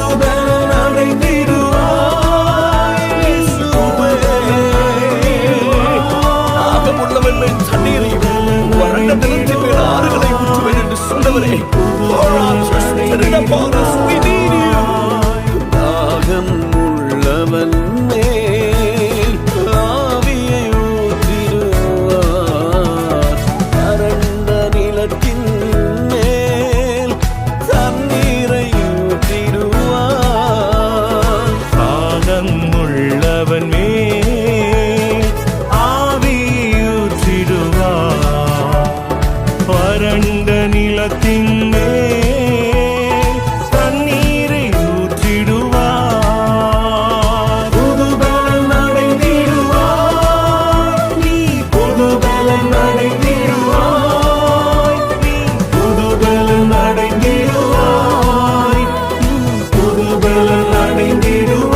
புதுபலன் அடைந்திடுவாய் இயேசுவே. தாகமுள்ளவன் மேல் தண்ணீரையும் வறண்ட நிலத்தின் மேல் ஆறுகளை ஊற்றுவேன் என்று சொன்னவரே, pour out your spirit upon us. We need you. தாகம் உள்ளவன் மேல் ஆவியை ஊற்றிடுவார், வறண்ட நிலத்தின் மேல் தண்ணீரை ஊற்றிடுவார். தாகம் உள்ளவன் மேல் ஆவியை ஊற்றிடுவார், வறண்ட நிலத்தின் மேல் தண்ணீரை ஊற்றிடுவார். புதுபலன் அடைந்திடுவாய் நீ, புதுபலன் அடைந்திடுவாய் நீ, புதுபலன் அடைந்திடுவாய் நீ, புதுபலன் அடைந்திடுவாய்.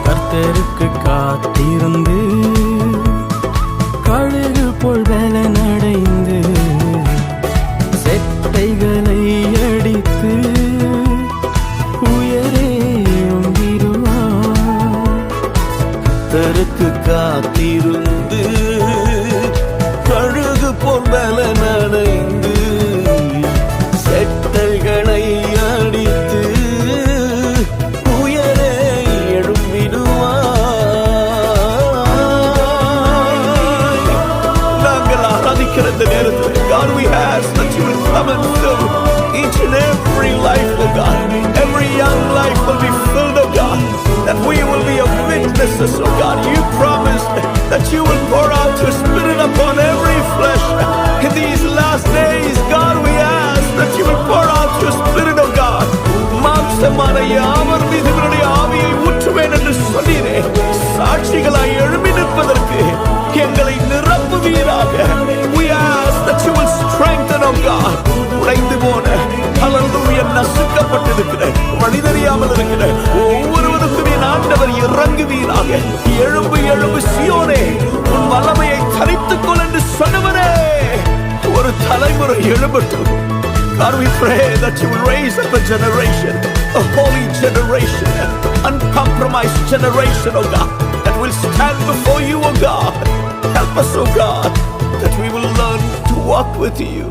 கர்த்தருக்கு காத்திருந்து கழுகு போல் பலன் அடைந்து செட்டைகளை அடித்து உயரே எழும்பிடுவார். கர்த்தருக்கு காத்திருந்து கழுகு போல் பலன் அடைந்து செட்டைகளை அடித்து உயரே எழும்பிடுவாய். நாங்கள் ஆராதிக்கிற இந்த நேரத்தில் God, we ask that you will come and fill each and every life, oh God. Every young life will be filled, oh God. That we will be a witnesses, oh God. You promised that you will pour out your spirit upon every flesh. In these last days, God, we ask that you will pour out your spirit, oh God. மாம்சமான யாவர் மீது உம்முடைய ஆவியை ஊற்றுவேன் என்று சொன்னீரே, சாட்சிகளாய் எழும்பி நிற்பதற்கு எங்களை நிரப்புவீராக. We ask that you will strengthen, oh God. உடைந்து போன, ஹல்லேலூயா, நசுக்கப்பட்டிருக்கிற, வழிதறியாமல் இருக்கிற ஒவ்வொருவருக்கும் என் ஆண்டவர் இறங்குவீராக. எழும்பு எழும்பு சீயோனே, உன் வல்லமையை தரித்துக் கொள் என்று சொன்னவரே, ஒரு தலைமுறை எழும்பட்டும். God, we pray that you will raise up a generation, a holy generation, an uncompromised generation, oh God, that will stand before you, oh God. Help us, oh God, that we will learn to walk with you.